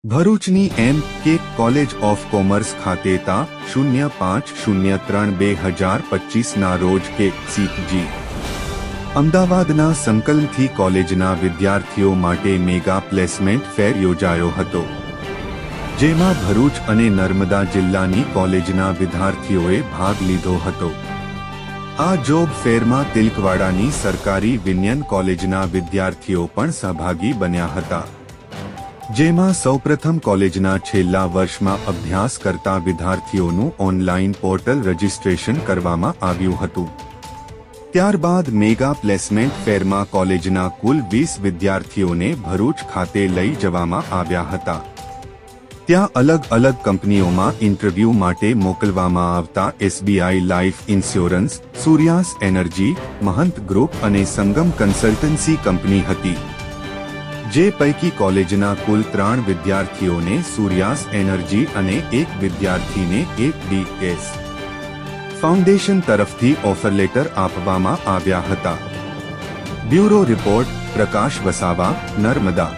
ભરૂચની M.K. College of commerce ખાતે તા 05/03/2025 રોજ કે.સી.જી. અમદાવાદના સંકલનથી કોલેજના વિદ્યાર્થીઓ માટે મેગા પ્લેસમેન્ટ ફેર યોજાયો હતો, જેમાં ભરૂચ અને નર્મદા જિલ્લાની કોલેજના વિદ્યાર્થીઓએ ભાગ લીધો હતો। આ જોબ ફેરમાં તિલકવાડાની સરકારી વિનયન કોલેજના વિદ્યાર્થીઓ પણ સહભાગી બન્યા હતા, જેમાં સૌપ્રથમ કોલેજના છેલ્લા વર્ષમાં અભ્યાસ કરતા વિદ્યાર્થીઓનું ઓનલાઈન પોર્ટલ રજીસ્ટ્રેશન કરવામાં આવ્યું હતું। ત્યારબાદ મેગા પ્લેસમેન્ટ ફેરમાં કોલેજના કુલ 20 વિદ્યાર્થીઓને ભરૂચ ખાતે લઈ જવામાં આવ્યા હતા। ત્યાં અલગ અલગ કંપનીઓમાં ઇન્ટરવ્યૂ માટે મોકલવામાં આવતા SBI લાઈફ ઇન્સ્યોરન્સ, સૂર્યાસ એનર્જી, મહંત ગ્રુપ અને સંગમ કન્સલ્ટન્સી કંપની હતી, જે પૈકી કોલેજના કુલ 3 વિદ્યાર્થીઓને સૂર્યાસ એનર્જી અને એક વિદ્યાર્થીને ADS ફાઉન્ડેશન તરફથી ઓફર લેટર આપવામાં આવ્યા હતા। બ્યુરો રિપોર્ટ, પ્રકાશ વસાવા, નર્મદા।